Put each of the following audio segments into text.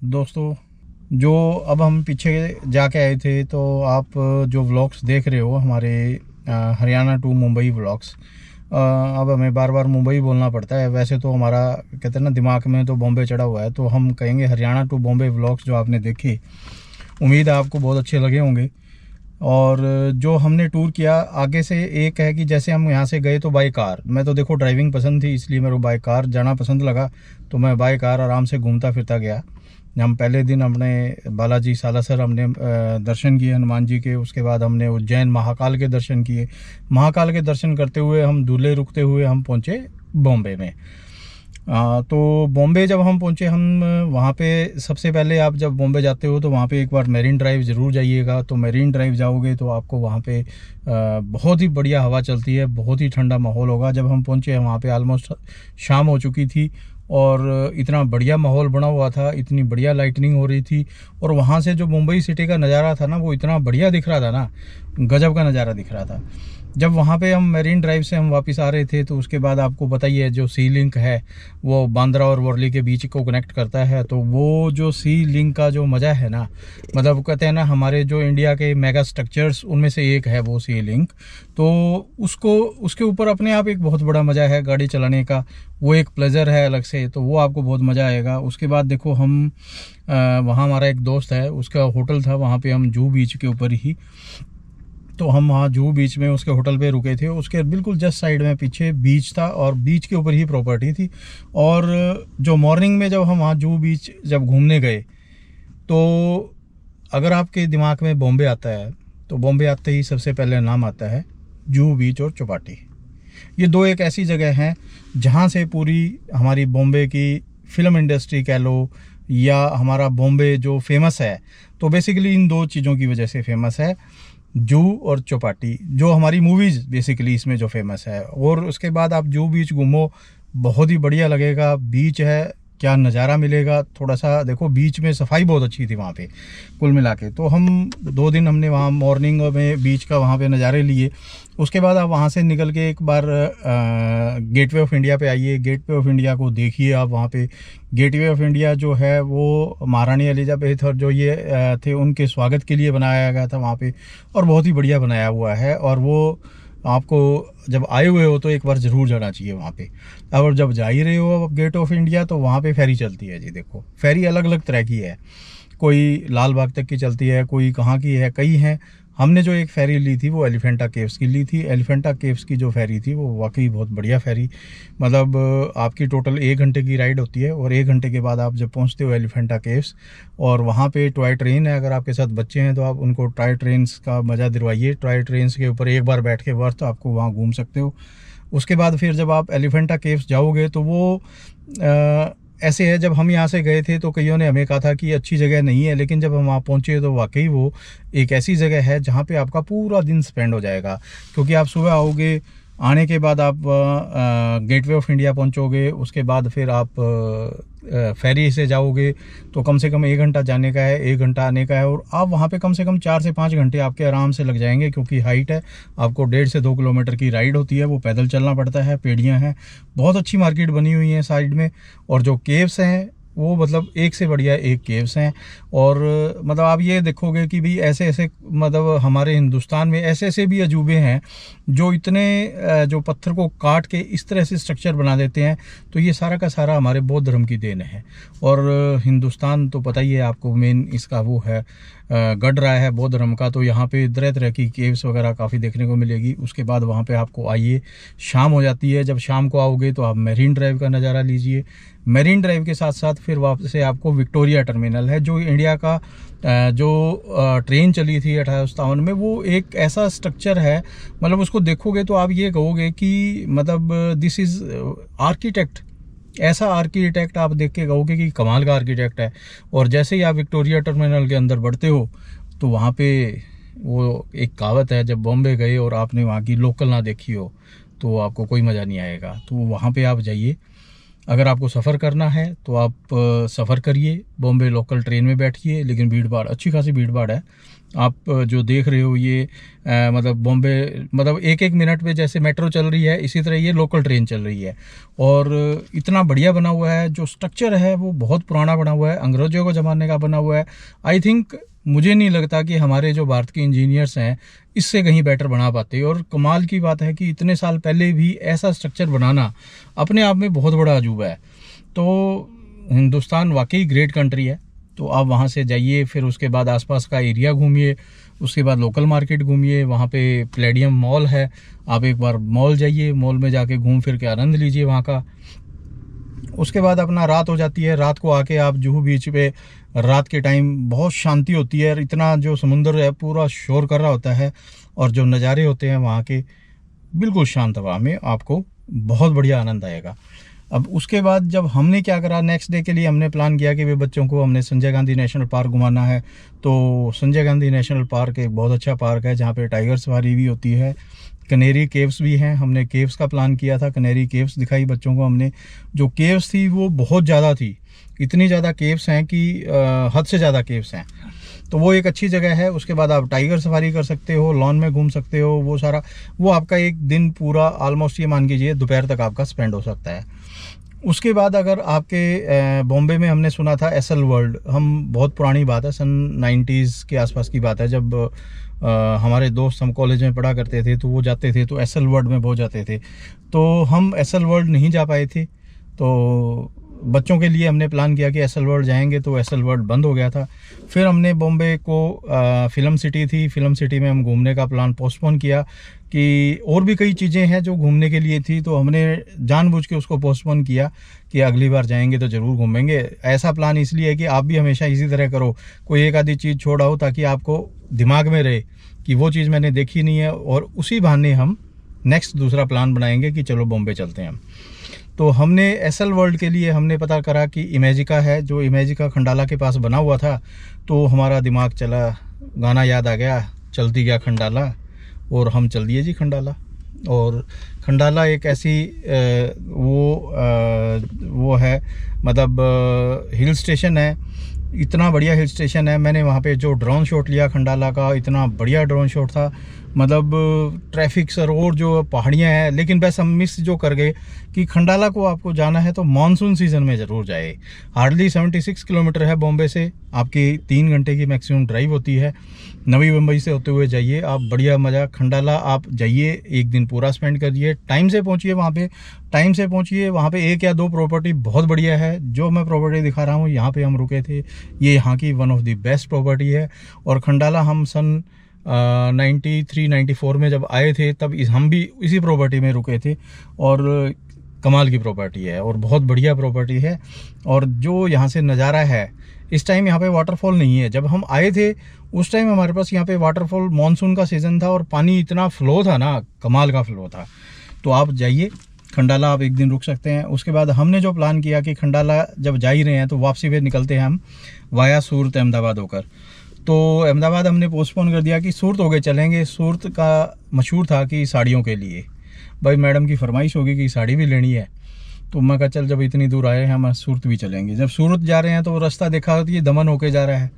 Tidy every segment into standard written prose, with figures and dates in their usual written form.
दोस्तों, जो अब हम पीछे जाके आए थे, तो आप जो व्लॉग्स देख रहे हो हमारे हरियाणा टू मुंबई व्लॉग्स। अब हमें बार बार मुंबई बोलना पड़ता है। वैसे तो हमारा कहते हैं ना, दिमाग में तो बॉम्बे चढ़ा हुआ है, तो हम कहेंगे हरियाणा टू बॉम्बे व्लॉग्स जो आपने देखे। उम्मीद है आपको बहुत अच्छे लगे होंगे। और जो हमने टूर किया आगे से, एक है कि जैसे हम यहाँ से गए तो बाई कार। मैं तो देखो ड्राइविंग पसंद थी, इसलिए मेरे को बाई कार जाना पसंद लगा। तो मैं बाई कार आराम से घूमता फिरता गया। हम पहले दिन हमने बालाजी सालासर हमने दर्शन किए हनुमान जी के। उसके बाद हमने उज्जैन महाकाल के दर्शन किए। महाकाल के दर्शन करते हुए हम दूल्हे रुकते हुए हम पहुँचे बॉम्बे में। तो बॉम्बे जब हम पहुंचे, हम वहाँ पे सबसे पहले, आप जब बॉम्बे जाते हो तो वहाँ पे एक बार मेरीन ड्राइव ज़रूर जाइएगा। तो मेरीन ड्राइव जाओगे तो आपको वहाँ पे बहुत ही बढ़िया हवा चलती है, बहुत ही ठंडा माहौल होगा। जब हम पहुँचे वहाँ पे ऑलमोस्ट शाम हो चुकी थी, और इतना बढ़िया माहौल बना हुआ था, इतनी बढ़िया लाइटनिंग हो रही थी। और वहाँ से जो मुंबई सिटी का नज़ारा था ना, वो इतना बढ़िया दिख रहा था ना, गजब का नज़ारा दिख रहा था। जब वहाँ पे हम मेरीन ड्राइव से हम वापस आ रहे थे, तो उसके बाद आपको बताइए, जो सी लिंक है वो बांद्रा और वर्ली के बीच को कनेक्ट करता है। तो वो जो सी लिंक का जो मज़ा है ना, मतलब कहते हैं ना, हमारे जो इंडिया के मेगा स्ट्रक्चर्स उनमें से एक है वो सी लिंक। तो उसको, उसके ऊपर अपने आप एक बहुत बड़ा मज़ा है गाड़ी चलाने का। वो एक प्लेजर है अलग से, तो वो आपको बहुत मज़ा आएगा। उसके बाद देखो, हम वहाँ हमारा एक दोस्त है, उसका होटल था वहाँ पे, हम जूहू बीच के ऊपर ही। तो हम वहाँ जूहू बीच में उसके होटल पे रुके थे। उसके बिल्कुल जस्ट साइड में पीछे बीच था, और बीच के ऊपर ही प्रॉपर्टी थी। और जो मॉर्निंग में जब हम वहाँ जूहू बीच जब घूमने गए, तो अगर आपके दिमाग में बॉम्बे आता है, तो बॉम्बे आते ही सबसे पहले नाम आता है जूहू बीच और चौपाटी। ये दो एक ऐसी जगह हैं जहाँ से पूरी हमारी बॉम्बे की फिल्म इंडस्ट्री कह लो, या हमारा बॉम्बे जो फेमस है, तो बेसिकली इन दो चीज़ों की वजह से फेमस है, जूहू और चौपाटी। जो हमारी मूवीज़ बेसिकली इसमें जो फेमस है। और उसके बाद आप जूहू बीच घूमो, बहुत ही बढ़िया लगेगा। बीच है, क्या नज़ारा मिलेगा। थोड़ा सा देखो, बीच में सफाई बहुत अच्छी थी वहाँ पे कुल मिला के। तो हम 2 दिन हमने वहाँ मॉर्निंग में बीच का वहाँ पे नज़ारे लिए। उसके बाद आप वहाँ से निकल के एक बार गेटवे ऑफ इंडिया पे आइए। गेटवे ऑफ इंडिया को देखिए आप वहाँ पे। गेटवे ऑफ इंडिया जो है वो महारानी एलिजाबेथ और जो ये थे, उनके स्वागत के लिए बनाया गया था वहाँ पे। और बहुत ही बढ़िया बनाया हुआ है। और वो आपको जब आए हुए हो तो एक बार ज़रूर जाना चाहिए वहाँ पे। और जब जा ही रहे हो अब गेट ऑफ इंडिया, तो वहाँ पे फेरी चलती है जी। देखो, फेरी अलग अलग तरह की है। कोई लाल बाग तक की चलती है, कोई कहाँ की है, कई हैं। हमने जो एक फ़ेरी ली थी वो एलिफेंटा केव्स की ली थी। एलिफेंटा केव्स की जो फ़ेरी थी वो वाकई बहुत बढ़िया फ़ेरी। मतलब आपकी टोटल 1 घंटे की राइड होती है, और 1 घंटे के बाद आप जब पहुंचते हो एलिफेंटा केव्स, और वहाँ पे टॉय ट्रेन है। अगर आपके साथ बच्चे हैं तो आप उनको टॉय ट्रेन्स का मज़ा दिलवाइए। टॉय ट्रेन्स के ऊपर एक बार बैठ के वर्थ आपको वहाँ घूम सकते हो। उसके बाद फिर जब आप एलिफेंटा केव्स जाओगे, तो वो ऐसे है, जब हम यहाँ से गए थे तो कईयों ने हमें कहा था कि अच्छी जगह नहीं है, लेकिन जब हम वहाँ पहुँचे तो वाकई वो एक ऐसी जगह है जहाँ पे आपका पूरा दिन स्पेंड हो जाएगा। क्योंकि आप सुबह आओगे, आने के बाद आप गेटवे ऑफ इंडिया पहुँचोगे। उसके बाद फिर आप फेरी से जाओगे, तो कम से कम 1 घंटा जाने का है, 1 घंटा आने का है। और आप वहाँ पे कम से कम 4 से 5 घंटे आपके आराम से लग जाएंगे, क्योंकि हाइट है। आपको 1.5 से 2 किलोमीटर की राइड होती है, वो पैदल चलना पड़ता है। पेड़ियाँ हैं, बहुत अच्छी मार्केट बनी हुई है साइड में। और जो केव्स हैं वो मतलब एक से बढ़िया एक केव्स हैं। और मतलब आप ये देखोगे कि भाई ऐसे ऐसे, मतलब हमारे हिंदुस्तान में ऐसे ऐसे भी अजूबे हैं जो इतने जो पत्थर को काट के इस तरह से स्ट्रक्चर बना देते हैं। तो ये सारा का सारा हमारे बौद्ध धर्म की देन है। और हिंदुस्तान तो पता ही है आपको, मेन इसका वो है गढ़ रहा है बौद्ध धर्म का। तो यहाँ पे तरह तरह की केव्स वगैरह काफ़ी देखने को मिलेगी। उसके बाद वहाँ पे आपको आइए, शाम हो जाती है। जब शाम को आओगे तो आप मेरीन ड्राइव का नज़ारा लीजिए। मेरीन ड्राइव के साथ साथ फिर वापस से आपको विक्टोरिया टर्मिनल है, जो इंडिया का जो ट्रेन चली थी 1857 में, वो एक ऐसा स्ट्रक्चर है। मतलब उसको देखोगे तो आप ये कहोगे कि मतलब दिस इज़ आर्किटेक्ट। ऐसा आर्किटेक्ट आप देख के कहोगे कि कमाल का आर्किटेक्ट है। और जैसे ही आप विक्टोरिया टर्मिनल के अंदर बढ़ते हो, तो वहाँ पे वो एक कहावत है, जब बॉम्बे गए और आपने वहाँ की लोकल ना देखी हो तो आपको कोई मज़ा नहीं आएगा। तो वहाँ पे आप जाइए। अगर आपको सफ़र करना है तो आप सफ़र करिए, बॉम्बे लोकल ट्रेन में बैठिए, लेकिन भीड़ भाड़, अच्छी खासी भीड़ भाड़ है। आप जो देख रहे हो ये मतलब बॉम्बे, मतलब एक एक मिनट पे जैसे मेट्रो चल रही है, इसी तरह ये लोकल ट्रेन चल रही है। और इतना बढ़िया बना हुआ है, जो स्ट्रक्चर है वो बहुत पुराना बना हुआ है, अंग्रेज़ों के ज़माने का बना हुआ है। आई थिंक, मुझे नहीं लगता कि हमारे जो भारत के इंजीनियर्स हैं इससे कहीं बेटर बना पाते। और कमाल की बात है कि इतने साल पहले भी ऐसा स्ट्रक्चर बनाना अपने आप में बहुत बड़ा अजूबा है। तो हिंदुस्तान वाकई ग्रेट कंट्री है। तो आप वहाँ से जाइए, फिर उसके बाद आसपास का एरिया घूमिए, उसके बाद लोकल मार्केट घूमिए, वहाँ पे प्लेडियम मॉल है, आप एक बार मॉल जाइए, मॉल में जाके घूम फिर के आनंद लीजिए वहाँ का। उसके बाद अपना रात हो जाती है, रात को आके आप जुहू बीच पे रात के टाइम बहुत शांति होती है, और इतना जो समुंदर है पूरा शोर कर रहा होता है, और जो नज़ारे होते हैं वहाँ के बिल्कुल शांत हवा में, आपको बहुत बढ़िया आनंद आएगा। अब उसके बाद जब हमने क्या करा, नेक्स्ट डे के लिए हमने प्लान किया कि वे बच्चों को हमने संजय गांधी नेशनल पार्क घुमाना है। तो संजय गांधी नेशनल पार्क एक बहुत अच्छा पार्क है जहाँ पे टाइगर सवारी भी होती है, कनेरी केव्स भी हैं। हमने केव्स का प्लान किया था, कनेरी केव्स दिखाई बच्चों को हमने। जो केव्स थी वो बहुत ज़्यादा थी, इतनी ज़्यादा केव्स हैं कि हद से ज़्यादा केव्स हैं। तो वो एक अच्छी जगह है। उसके बाद आप टाइगर सफारी कर सकते हो, लॉन में घूम सकते हो, वो सारा, वो आपका एक दिन पूरा ऑलमोस्ट ये मान कीजिए दोपहर तक आपका स्पेंड हो सकता है। उसके बाद अगर आपके बॉम्बे में हमने सुना था एसएल वर्ल्ड, हम बहुत पुरानी बात है, सन 90s के आसपास की बात है, जब हमारे दोस्त, हम कॉलेज में पढ़ा करते थे तो वो जाते थे तो एसएल वर्ल्ड में बहुत जाते थे। तो हम एसएल वर्ल्ड नहीं जा पाए थे, तो बच्चों के लिए हमने प्लान किया कि एसएल वर्ल्ड जाएंगे, तो एसएल वर्ल्ड बंद हो गया था। फिर हमने बॉम्बे को फिल्म सिटी थी, फिल्म सिटी में हम घूमने का प्लान पोस्टपोन किया कि और भी कई चीज़ें हैं जो घूमने के लिए थी, तो हमने जानबूझ के उसको पोस्टपोन किया कि अगली बार जाएंगे तो ज़रूर घूमेंगे। ऐसा प्लान इसलिए है कि आप भी हमेशा इसी तरह करो, कोई एक आधी चीज़ छोड़ आओ ताकि आपको दिमाग में रहे कि वो चीज़ मैंने देखी नहीं है, और उसी बहाने हम नेक्स्ट दूसरा प्लान बनाएंगे कि चलो बॉम्बे चलते हैं हम। तो हमने एसएल वर्ल्ड के लिए हमने पता करा कि इमेजिका है, जो इमेजिका खंडाला के पास बना हुआ था। तो हमारा दिमाग चला, गाना याद आ गया, चलती गया खंडाला, और हम चल दिए जी खंडाला। और खंडाला एक ऐसी वो है, मतलब हिल स्टेशन है, इतना बढ़िया हिल स्टेशन है। मैंने वहाँ पे जो ड्रोन शॉट लिया खंडाला का, इतना बढ़िया ड्रोन शॉट था, मतलब ट्रैफिक सर और जो पहाड़ियाँ हैं। लेकिन बस हम मिस जो कर गए कि खंडाला को आपको जाना है तो मानसून सीज़न में ज़रूर जाए। हार्डली 76 किलोमीटर है बॉम्बे से, आपकी 3 घंटे की मैक्सिमम ड्राइव होती है। नवी मुंबई से होते हुए जाइए आप, बढ़िया मज़ा। खंडाला आप जाइए, एक दिन पूरा स्पेंड करिए, टाइम से पहुँचिए वहाँ पे, टाइम से पहुँचिए। वहाँ पे 1 या 2 प्रॉपर्टी बहुत बढ़िया है। जो मैं प्रॉपर्टी दिखा रहा हूँ, यहाँ पे हम रुके थे, ये यहाँ की one of the best property है। और खंडाला हम सन 93-94 में जब आए थे, तब हम भी इसी प्रॉपर्टी में रुके थे, और कमाल की प्रॉपर्टी है और बहुत बढ़िया प्रॉपर्टी है। और जो यहाँ से नज़ारा है, इस टाइम यहाँ पे वाटरफॉल नहीं है। जब हम आए थे उस टाइम हमारे पास यहाँ पे वाटरफॉल, मानसून का सीज़न था और पानी इतना फ्लो था ना, कमाल का फ्लो था। तो आप जाइए खंडाला, आप एक दिन रुक सकते हैं। उसके बाद हमने जो प्लान किया कि खंडाला जब जा ही रहे हैं तो वापसी पे निकलते हैं हम वाया सूरत अहमदाबाद होकर। तो अहमदाबाद हमने पोस्टपोन कर दिया कि सूरत हो गए चलेंगे। सूरत का मशहूर था कि साड़ियों के लिए, भाई मैडम की फरमाइश होगी कि साड़ी भी लेनी है। तो मैं कहा चल जब इतनी दूर आए हैं हम सूरत भी चलेंगे। जब सूरत जा रहे हैं तो रास्ता देखा तो ये दमन होके जा रहा है,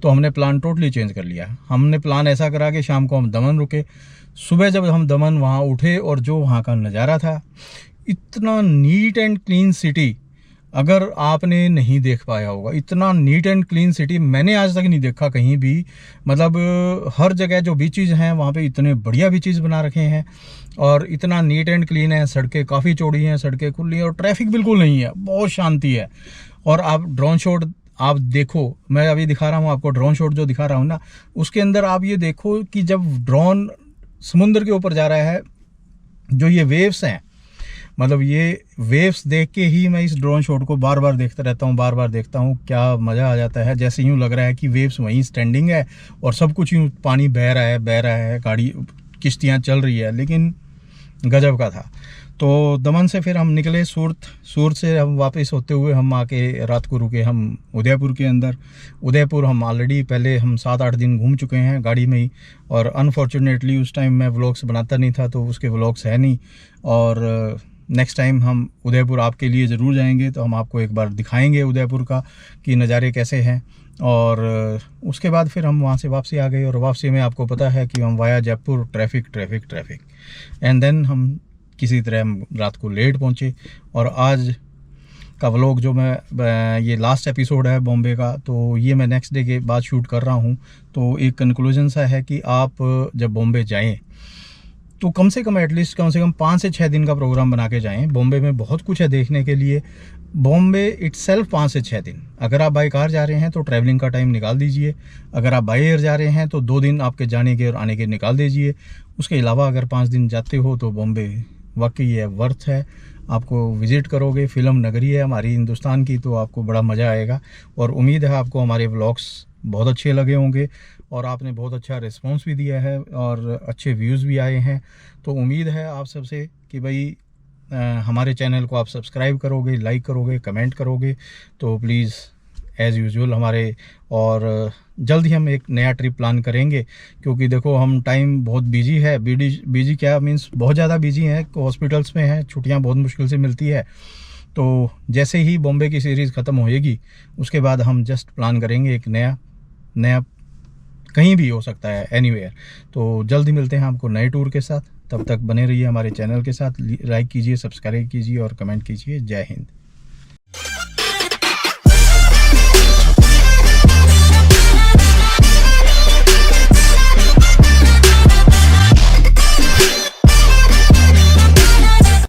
तो हमने प्लान टोटली चेंज कर लिया। हमने प्लान ऐसा करा कि शाम को हम दमन रुके, सुबह जब हम दमन वहाँ उठे और जो वहाँ का नज़ारा था, इतना नीट एंड क्लीन सिटी, अगर आपने नहीं देख पाया होगा, इतना नीट एंड क्लीन सिटी मैंने आज तक नहीं देखा कहीं भी। मतलब हर जगह जो बीचेज़ हैं वहाँ पे इतने बढ़िया बीचेज़ बना रखे हैं, और इतना नीट एंड क्लीन है। सड़कें काफ़ी चौड़ी हैं, सड़कें खुली हैं, और ट्रैफिक बिल्कुल नहीं है, बहुत शांति है। और आप ड्रोन शॉट आप देखो, मैं अभी दिखा रहा हूँ आपको ड्रोन शॉट जो दिखा रहा हूँ ना, उसके अंदर आप ये देखो कि जब ड्रोन समुद्र के ऊपर जा रहा है, जो ये वेव्स हैं, मतलब ये वेव्स देख के ही मैं इस ड्रोन शॉट को बार बार देखता रहता हूँ, बार बार देखता हूँ। क्या मज़ा आ जाता है, जैसे यूँ लग रहा है कि वेव्स वहीं स्टैंडिंग है और सब कुछ यूँ पानी बह रहा है, गाड़ी किश्तियाँ चल रही है, लेकिन गजब का था। तो दमन से फिर हम निकले सूरत से हम वापस होते हुए हम आके रात को रुके हम उदयपुर के अंदर। उदयपुर हम ऑलरेडी पहले हम 7-8 दिन घूम चुके हैं गाड़ी में ही, और अनफॉर्चुनेटली उस टाइम मैं व्लॉग्स बनाता नहीं था, तो उसके व्लॉग्स है नहीं। और नेक्स्ट टाइम हम उदयपुर आपके लिए ज़रूर जाएंगे, तो हम आपको एक बार दिखाएंगे उदयपुर का कि नज़ारे कैसे हैं। और उसके बाद फिर हम वहाँ से वापसी आ गए, और वापसी में आपको पता है कि हम via Jaipur traffic and then हम किसी तरह हम रात को लेट पहुँचे। और आज का व्लॉग जो मैं ये लास्ट एपिसोड है बॉम्बे का, तो ये मैं नेक्स्ट डे के बाद शूट कर रहा हूँ। तो एक कंक्लूजन सा है कि आप जब बॉम्बे जाएं तो कम से कम एटलीस्ट कम से कम 5 से 6 दिन का प्रोग्राम बना के जाएं। बॉम्बे में बहुत कुछ है देखने के लिए। बॉम्बे इटसेल्फ 5 से 6 दिन। अगर आप बाई कार जा रहे हैं तो ट्रैवलिंग का टाइम निकाल दीजिए। अगर आप बाई एयर जा रहे हैं तो 2 दिन आपके जाने के और आने के निकाल दीजिए। उसके अलावा अगर 5 दिन जाते हो तो बॉम्बे वाकई है, वर्थ है। आपको विज़िट करोगे, फिल्म नगरी है हमारी हिंदुस्तान की, तो आपको बड़ा मज़ा आएगा। और उम्मीद है आपको हमारे व्लॉग्स बहुत अच्छे लगे होंगे, और आपने बहुत अच्छा रिस्पांस भी दिया है और अच्छे व्यूज़ भी आए हैं। तो उम्मीद है आप सबसे कि भाई हमारे चैनल को आप सब्सक्राइब करोगे, लाइक करोगे, कमेंट करोगे। तो प्लीज़ एज़ यूजुअल हमारे, और जल्द ही हम एक नया ट्रिप प्लान करेंगे, क्योंकि देखो हम टाइम बहुत बिजी है। बिजी क्या मीन्स बहुत ज़्यादा बिजी है, हॉस्पिटल्स में है, छुट्टियां बहुत मुश्किल से मिलती है। तो जैसे ही बॉम्बे की सीरीज़ ख़त्म होएगी उसके बाद हम जस्ट प्लान करेंगे एक नया कहीं भी हो सकता है, एनीवेयर। तो जल्द ही मिलते हैं आपको नए टूर के साथ। तब तक बने रहिए हमारे चैनल के साथ। लाइक कीजिए, सब्सक्राइब कीजिए और कमेंट कीजिए। जय हिंद।